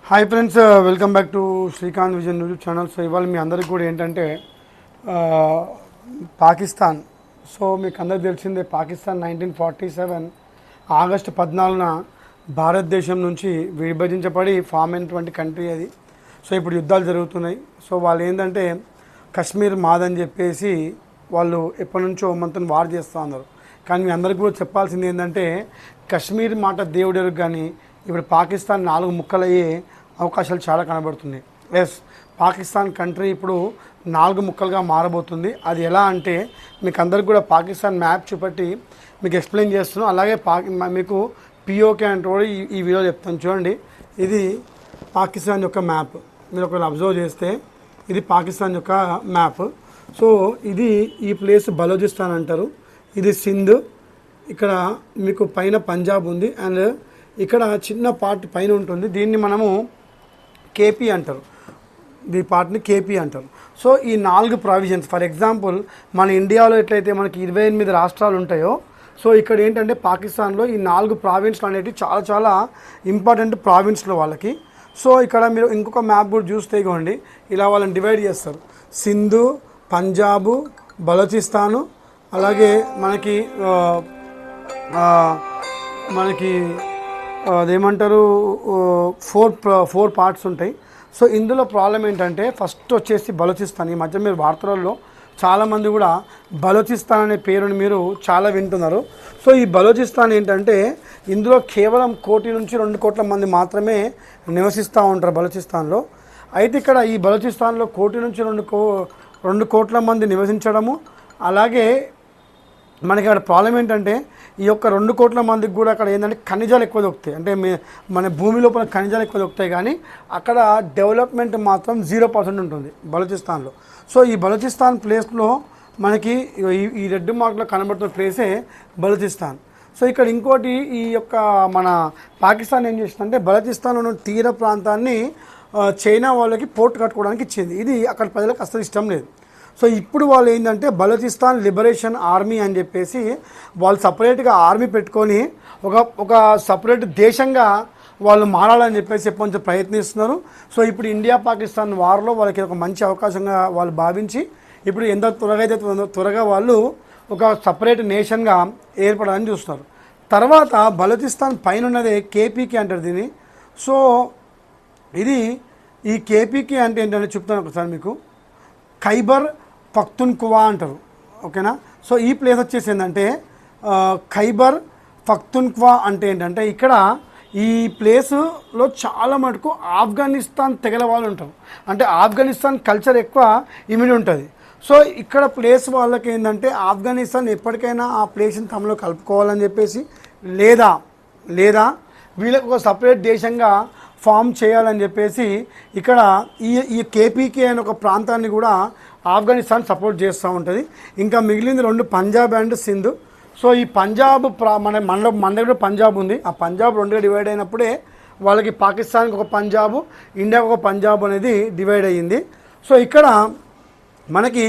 Hi friends, welcome back to Srikanth vision YouTube channel. So ఇవాళ మీ అందరికీ కూడా ఏంటంటే పాకిస్తాన్. సో మీకు అందరికి తెలిసిందే, పాకిస్తాన్ 1947 ఆగస్టు 14న భారతదేశం నుంచి విభజించబడి ఫామ్ అయినటువంటి కంట్రీ అది. సో ఇప్పుడు యుద్ధాలు జరుగుతున్నాయి. సో వాళ్ళు ఏంటంటే కశ్మీర్ మాదని చెప్పేసి వాళ్ళు ఎప్పటి నుంచో మనతో వార్ చేస్తూ ఉన్నారు. కానీ మీ అందరికీ కూడా చెప్పాల్సింది ఏంటంటే, కశ్మీర్ మాట దేవుడు కానీ ఇప్పుడు పాకిస్తాన్ 4 ముక్కలయ్యే అవకాశాలు చాలా కనబడుతుంది. ఎస్, పాకిస్తాన్ కంట్రీ ఇప్పుడు 4 ముక్కలుగా మారబోతుంది. అది ఎలా అంటే మీకు అందరికి కూడా పాకిస్తాన్ మ్యాప్ చూపట్టి మీకు ఎక్స్ప్లెయిన్ చేస్తున్నాను. అలాగే మీకు పిఓకే అంటే కూడా ఈ వీడియో చెప్తాను. చూడండి, ఇది పాకిస్తాన్ యొక్క మ్యాప్. మీరు ఒకవేళ అబ్జర్వ్ చేస్తే ఇది పాకిస్తాన్ యొక్క మ్యాప్. సో ఇది ఈ ప్లేస్ బలోచిస్తాన్ అంటారు. ఇది సింధ్. ఇక్కడ మీకు పైన పంజాబ్ ఉంది అండ్ ఇక్కడ చిన్న పార్ట్ పైన ఉంటుంది. దీన్ని మనము కేపీ అంటారు. ఈ పార్ట్ని కేపీ అంటారు. సో ఈ 4 ప్రావిజన్స్, ఫర్ ఎగ్జాంపుల్ మన ఇండియాలో ఎట్లయితే మనకి 28 రాష్ట్రాలు ఉంటాయో, సో ఇక్కడ ఏంటంటే పాకిస్తాన్లో ఈ 4 ప్రావిన్స్లు అనేవి చాలా చాలా ఇంపార్టెంట్ ప్రావిన్స్లో వాళ్ళకి. సో ఇక్కడ మీరు ఇంకొక మ్యాప్ కూడా చూస్తే ఇవ్వండి, ఇలా వాళ్ళని డివైడ్ చేస్తారు. సింధు, పంజాబు, బలోచిస్తాను, అలాగే మనకి అదేమంటారు 4 పార్ట్స్ ఉంటాయి. సో ఇందులో ప్రాబ్లం ఏంటంటే ఫస్ట్ వచ్చేసి బలోచిస్తాన్. ఈ మధ్య మీరు వార్తలలో చాలామంది కూడా బలోచిస్తాన్ అనే పేరుని మీరు చాలా వింటున్నారు. సో ఈ బలోచిస్తాన్ ఏంటంటే ఇందులో కేవలం 1 నుంచి 2 కోట్ల మంది మాత్రమే నివసిస్తూ ఉంటారు బలోచిస్తాన్లో. అయితే ఇక్కడ ఈ బలోచిస్తాన్లో 1 నుంచి 2 కోట్ల మంది నివసించడము, అలాగే మనకి అక్కడ ప్రాబ్లం ఏంటంటే ఈ యొక్క 2 కోట్ల మందికి కూడా అక్కడ ఏంటంటే ఖనిజాలు ఎక్కువ దొరుకుతాయి. అంటే మన భూమి లోపల ఖనిజాలు ఎక్కువ దొరుకుతాయి, కానీ అక్కడ డెవలప్మెంట్ మాత్రం 0% ఉంటుంది బలోచిస్తాన్లో. సో ఈ బలోచిస్తాన్ ప్లేస్లో మనకి ఈ రెడ్ మార్క్లో కనబడుతున్న ప్లేసే బలోచిస్తాన్. సో ఇక్కడ ఇంకోటి, ఈ యొక్క మన పాకిస్తాన్ ఏం చేసిందంటే బలోచిస్తాన్ ఉన్న తీర ప్రాంతాన్ని చైనా వాళ్ళకి పోర్ట్ కట్టుకోవడానికి ఇచ్చింది. ఇది అక్కడ ప్రజలకు అసలు ఇష్టం లేదు. సో ఇప్పుడు వాళ్ళు ఏంటంటే బలోచిస్తాన్ లిబరేషన్ ఆర్మీ అని చెప్పేసి వాళ్ళు సపరేట్గా ఆర్మీ పెట్టుకొని ఒక సపరేట్ దేశంగా వాళ్ళు మారాలని చెప్పేసి కొంచెం ప్రయత్నిస్తున్నారు. సో ఇప్పుడు ఇండియా పాకిస్తాన్ వార్లో వాళ్ళకి ఒక మంచి అవకాశంగా వాళ్ళు భావించి ఇప్పుడు ఎంత త్వరగా అయితే త్వరగా వాళ్ళు ఒక సపరేట్ నేషన్గా ఏర్పడాలని చూస్తున్నారు. తర్వాత బలోచిస్తాన్ పైన ఉన్నదే కేపీకే అంటారు దీన్ని. సో ఇది ఈ కేపీకే అంటే ఏంటంటే చెప్తాను ఒకసారి మీకు. ఖైబర్ పఖ్తూన్ఖ్వా అంటారు, ఓకేనా. సో ఈ ప్లేస్ వచ్చేసి ఏంటంటే ఖైబర్ పఖ్తూన్ఖ్వా అంటే ఏంటంటే ఇక్కడ ఈ ప్లేస్లో చాలా మటుకు ఆఫ్ఘనిస్తాన్ తెగల వాళ్ళు ఉంటారు. అంటే ఆఫ్ఘనిస్తాన్ కల్చర్ ఎక్కువ ఇమిడి ఉంటుంది. సో ఇక్కడ ప్లేస్ వాళ్ళకి ఏంటంటే ఆఫ్ఘనిస్తాన్ ఎప్పటికైనా ఆ ప్లేస్ని తమలో కలుపుకోవాలని చెప్పేసి లేదా వీళ్ళకి ఒక సపరేట్ దేశంగా ఫామ్ చేయాలని చెప్పేసి ఇక్కడ ఈ కేపీకే అనే ఒక ప్రాంతాన్ని కూడా ఆఫ్ఘనిస్తాన్ సపోర్ట్ చేస్తూ ఉంటుంది. ఇంకా మిగిలింది 2 పంజాబ్ అండ్ సింధు. సో ఈ పంజాబ్ మన దగ్గర పంజాబ్ ఉంది. ఆ పంజాబ్ 2గా డివైడ్ అయినప్పుడే వాళ్ళకి పాకిస్తాన్కి ఒక పంజాబ్, ఇండియాకి ఒక పంజాబ్ అనేది డివైడ్ అయ్యింది. సో ఇక్కడ మనకి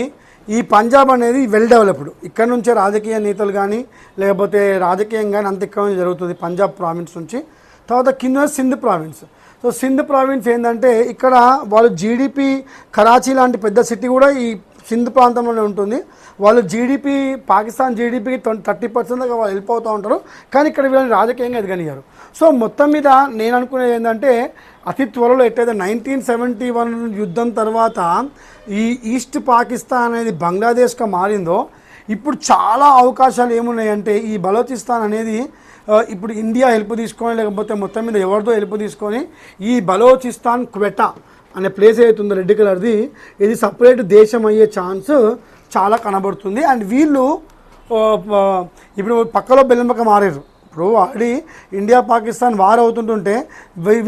ఈ పంజాబ్ అనేది వెల్ డెవలప్డ్. ఇక్కడ నుంచే రాజకీయ నేతలు కానీ లేకపోతే రాజకీయం కానీ అంత ఇక్కడ నుంచి జరుగుతుంది పంజాబ్ ప్రావిన్స్ నుంచి. తర్వాత కింద Sindh province. So Sindh province ఏంటంటే ఇక్కడ వాళ్ళు జీడిపి, కరాచీ లాంటి పెద్ద సిటీ కూడా ఈ సింధ్ ప్రాంతంలోనే ఉంటుంది. వాళ్ళు జీడిపి, పాకిస్తాన్ జీడిపికి 30% దాకా వాళ్ళు వెళ్ళిపోతూ ఉంటారు, కానీ ఇక్కడ వీళ్ళని రాజకీయంగా ఎదగనియారు. సో మొత్తం మీద నేను అనుకునేది ఏంటంటే అతి త్వరలో ఎట్లయితే 1971 యుద్ధం తర్వాత ఈ ఈస్ట్ పాకిస్తాన్ అనేది బంగ్లాదేశ్గా మారిందో, ఇప్పుడు చాలా అవకాశాలు ఏమున్నాయంటే ఈ బలోచిస్తాన్ అనేది ఇప్పుడు ఇండియా హెల్ప్ తీసుకొని లేకపోతే మొత్తం మీద ఎవరితో హెల్ప్ తీసుకొని ఈ బలోచిస్తాన్ క్వెటా అనే ప్లేస్ అవుతుందో రెడ్ కలర్ది, ఇది సపరేట్ దేశం అయ్యే ఛాన్స్ చాలా కనబడుతుంది. అండ్ వీళ్ళు ఇప్పుడు పక్కలో బెల్లంపక్క మారారు. ఇప్పుడు ఆల్రెడీ ఇండియా పాకిస్తాన్ వార్ అవుతుంటుంటే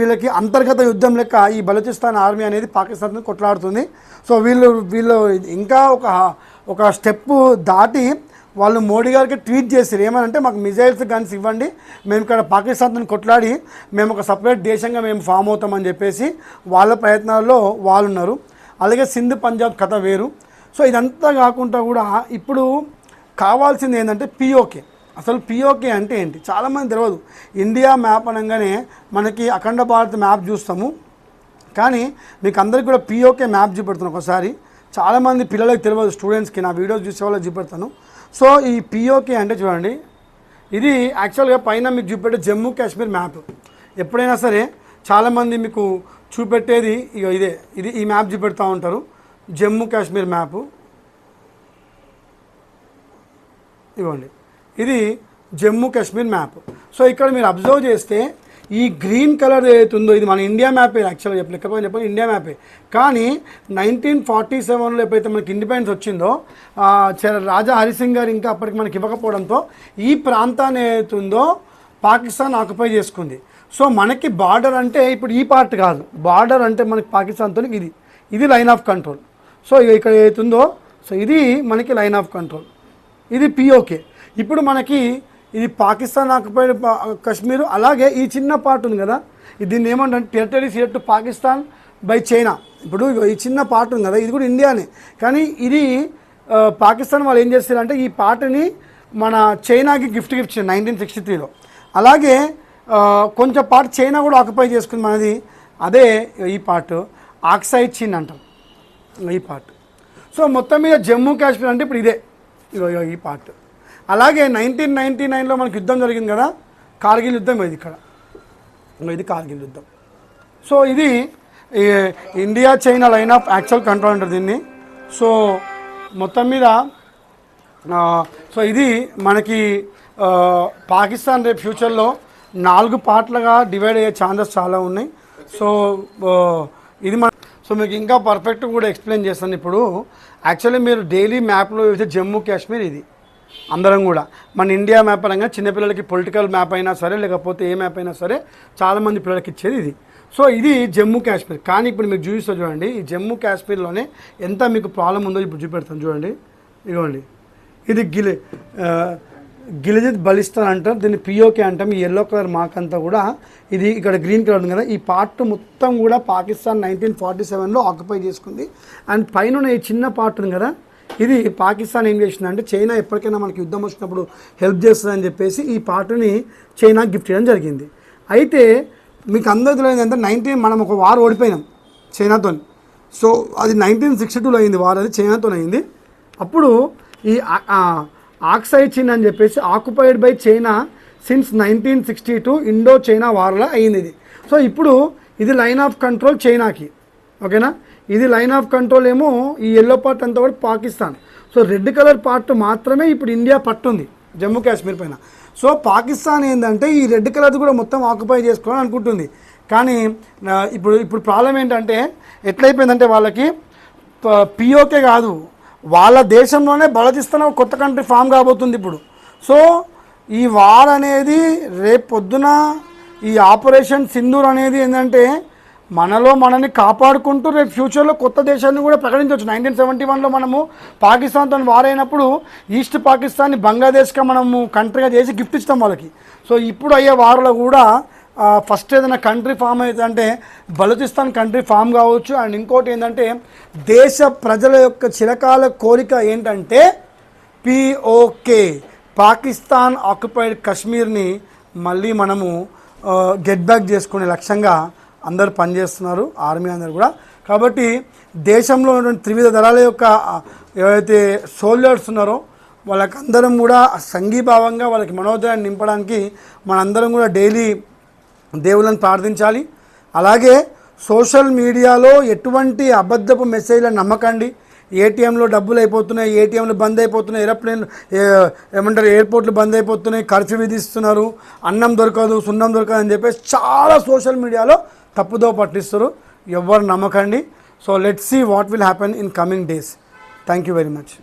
వీళ్ళకి అంతర్గత యుద్ధం లెక్క ఈ బలోచిస్తాన్ ఆర్మీ అనేది పాకిస్తాన్తో కొట్లాడుతుంది. సో వీళ్ళు ఇంకా ఒక స్టెప్ దాటి వాళ్ళు మోడీ గారికి ట్వీట్ చేశారు. ఏమనంటే మాకు మిజైల్స్ గన్స్ ఇవ్వండి, మేము ఇక్కడ పాకిస్తాన్తో కొట్లాడి మేము ఒక సపరేట్ దేశంగా మేము ఫామ్ అవుతామని చెప్పేసి వాళ్ళ ప్రయత్నాల్లో వాళ్ళు ఉన్నారు. అలాగే సింధ్ పంజాబ్ కథ వేరు. సో ఇదంతా కాకుండా కూడా ఇప్పుడు కావాల్సింది ఏంటంటే పిఓకే. అసలు పిఓకే అంటే ఏంటి చాలామంది తెలియదు. ఇండియా మ్యాప్ అనగానే మనకి అఖండ భారత్ మ్యాప్ చూస్తాము, కానీ మీకు అందరికీ కూడా పిఓకే మ్యాప్ చూపెడుతున్నాను ఒకసారి. చాలామంది పిల్లలకు తెలియదు, స్టూడెంట్స్కి నా వీడియోస్ చూసే వాళ్ళకి చూపెడతాను. సో ఈ పిఓకే అంటే చూడండి, ఇది యాక్చువల్గా పైన మీకు చూపెట్టే జమ్మూ కాశ్మీర్ మ్యాప్. ఎప్పుడైనా సరే చాలామంది మీకు చూపెట్టేది ఇక ఇదే, ఇది ఈ మ్యాప్ చూపెడతా ఉంటారు, జమ్మూ కాశ్మీర్ మ్యాపు. ఇవ్వండి, ఇది జమ్మూ కాశ్మీర్ మ్యాప్. సో ఇక్కడ మీరు అబ్జర్వ్ చేస్తే ఈ గ్రీన్ కలర్ ఏదైతే ఉందో ఇది మన ఇండియా మ్యాపే. యాక్చువల్గా చెప్పండి ఇండియా మ్యాపే. కానీ 1947లో ఎప్పుడైతే మనకి ఇండిపెండెన్స్ వచ్చిందో రాజా హరిసింగ్ గారు ఇంకా అప్పటికి మనకి ఇవ్వకపోవడంతో ఈ ప్రాంతాన్ని ఏదైతే ఉందో పాకిస్తాన్ ఆక్యుపై చేసుకుంది. సో మనకి బార్డర్ అంటే ఇప్పుడు ఈ పార్ట్ కాదు, బార్డర్ అంటే మనకి పాకిస్తాన్తో ఇది లైన్ ఆఫ్ కంట్రోల్. సో ఇక్కడ ఏదైతే ఉందో సో ఇది మనకి లైన్ ఆఫ్ కంట్రోల్, ఇది పిఓకే. ఇప్పుడు మనకి ఇది పాకిస్తాన్ ఆక్యుపైడ్ కాశ్మీర్. అలాగే ఈ చిన్న పార్ట్ ఉంది కదా, దీన్ని ఏమంటే territory ceded to Pakistan by China. ఇప్పుడు ఈ చిన్న పార్ట్ ఉంది కదా, ఇది కూడా ఇండియానే. కానీ ఇది పాకిస్తాన్ వాళ్ళు ఏం చేస్తారంటే ఈ పార్ట్ని మన చైనాకి గిఫ్ట్ ఇచ్చింది 1963లో. అలాగే కొంచెం పార్ట్ చైనా కూడా ఆక్యుపై చేసుకుంది మనది. అదే ఈ పార్ట్ ఆక్సాయ్ చీన్ అంటాం, ఈ పార్ట్. సో మొత్తం మీద జమ్మూ కాశ్మీర్ అంటే ఇప్పుడు ఇదే ఈ పార్ట్. అలాగే 1999లో మనకు యుద్ధం జరిగింది కదా, కార్గిల్ యుద్ధం. ఇది ఇక్కడ ఇది కార్గిల్ యుద్ధం. సో ఇది India China line of actual control అంటారు దీన్ని. సో మొత్తం మీద సో ఇది మనకి పాకిస్తాన్ రేపు ఫ్యూచర్లో 4 పార్ట్లుగా డివైడ్ అయ్యే ఛాన్సెస్ చాలా ఉన్నాయి. సో ఇది సో మీకు ఇంకా పర్ఫెక్ట్ కూడా ఎక్స్ప్లెయిన్ చేస్తాను. ఇప్పుడు యాక్చువల్లీ మీరు డైలీ మ్యాప్లో వేసే జమ్మూ కాశ్మీర్ ఇది అందరం కూడా మన ఇండియా మ్యాప్ పరంగా చిన్నపిల్లలకి పొలిటికల్ మ్యాప్ అయినా సరే లేకపోతే ఏ మ్యాప్ అయినా సరే చాలామంది పిల్లలకి ఇచ్చేది ఇది. సో ఇది జమ్మూ కాశ్మీర్. కానీ ఇప్పుడు మీకు చూపిస్తా చూడండి, ఈ జమ్మూ కాశ్మీర్లోనే ఎంత మీకు ప్రాబ్లం ఉందో ఇప్పుడు చూపెడతాను చూడండి. ఇదిగోండి, ఇది గిలిజిత్ బలిస్తాన్ అంటారు, దీన్ని పిఓకే అంటాం. ఈ ఎల్లో కలర్ మార్క్ అంతా కూడా ఇది ఇక్కడ గ్రీన్ కలర్ ఉంది కదా, ఈ పార్ట్ మొత్తం కూడా పాకిస్తాన్ 1947లో ఆక్యుపై చేసుకుంది. అండ్ పైన ఈ చిన్న పార్ట్ ఉంది కదా, ఇది పాకిస్తాన్ ఏం చేసిందంటే చైనా ఎప్పటికైనా మనకి యుద్ధం వచ్చినప్పుడు హెల్ప్ చేస్తుందని చెప్పేసి ఈ పార్ట్ని చైనా గిఫ్ట్ చేయడం జరిగింది. అయితే మీకు అందరూ తెలియదు అంటే మనం ఒక వార్ ఓడిపోయినాం చైనాతో. సో అది 1962లో అయింది వార్, అది చైనాతో అయింది. అప్పుడు ఈ ఆక్సాయ్ చీన్ అని చెప్పేసి occupied by China since 1962 Indo China వార్లో అయింది ఇది. సో ఇప్పుడు ఇది లైన్ ఆఫ్ కంట్రోల్ చైనాకి, ఓకేనా. ఇది లైన్ ఆఫ్ కంట్రోల్ ఏమో ఈ ఎల్లో పార్ట్ అంతా కూడా Pakistan. So red colour part మాత్రమే ఇప్పుడు ఇండియా పట్టుంది జమ్మూ కాశ్మీర్ పైన. సో పాకిస్తాన్ ఏంటంటే ఈ రెడ్ కలర్ కూడా మొత్తం ఆక్యుపై చేసుకోవాలని అనుకుంటుంది. కానీ ఇప్పుడు ప్రాబ్లం ఏంటంటే ఎట్లయిపోయిందంటే వాళ్ళకి పిఓకే కాదు, వాళ్ళ దేశంలోనే బలతిస్తున్న కొత్త కంట్రీ ఫామ్ కాబోతుంది ఇప్పుడు. సో ఈ వార్ అనేది రేపు పొద్దున ఈ ఆపరేషన్ సింధూర్ అనేది ఏంటంటే మనని కాపాడుకుంటూ రేపు ఫ్యూచర్లో కొత్త దేశాన్ని కూడా ప్రకటించవచ్చు. 1971లో మనము పాకిస్తాన్తో వార్ అయినప్పుడు ఈస్ట్ పాకిస్తాన్ని బంగ్లాదేశ్గా మనము కంట్రీగా చేసి గిఫ్ట్ ఇస్తాం వాళ్ళకి. సో ఇప్పుడు అయ్యే వార్లో కూడా ఫస్ట్ ఏదైనా కంట్రీ ఫామ్ అవుతుందంటే బలూచిస్తాన్ కంట్రీ ఫామ్ కావచ్చు. అండ్ ఇంకోటి ఏంటంటే దేశ ప్రజల యొక్క చిరకాల కోరిక ఏంటంటే పిఓకే, పాకిస్తాన్ ఆక్యుపైడ్ కాశ్మీర్ని మళ్ళీ మనము గెట్ బ్యాక్ చేసుకునే లక్ష్యంగా అందరూ పనిచేస్తున్నారు, ఆర్మీ అందరు కూడా. కాబట్టి దేశంలో ఉన్నటువంటి త్రివిధ దళాల యొక్క ఏవైతే సోల్జర్స్ ఉన్నారో వాళ్ళకందరం కూడా సంఘీభావంగా వాళ్ళకి మనోధైర్యాన్ని నింపడానికి మనందరం కూడా డైలీ దేవుళ్ళని ప్రార్థించాలి. అలాగే సోషల్ మీడియాలో ఎటువంటి అబద్ధపు మెసేజ్లను నమ్మకండి. ఏటీఎంలో డబ్బులు అయిపోతున్నాయి, ఏటీఎంలు బంద్ అయిపోతున్నాయి, ఎయిర్పోర్ట్లు బంద్ అయిపోతున్నాయి, కర్ఫ్యూ విధిస్తున్నారు, అన్నం దొరకదు, సున్నం దొరకదు అని చెప్పేసి చాలా సోషల్ మీడియాలో తప్పుదో పట్టిస్తారు. ఎవ్వరు నమ్మకండి. So let's see what will happen in coming days. Thank you very much.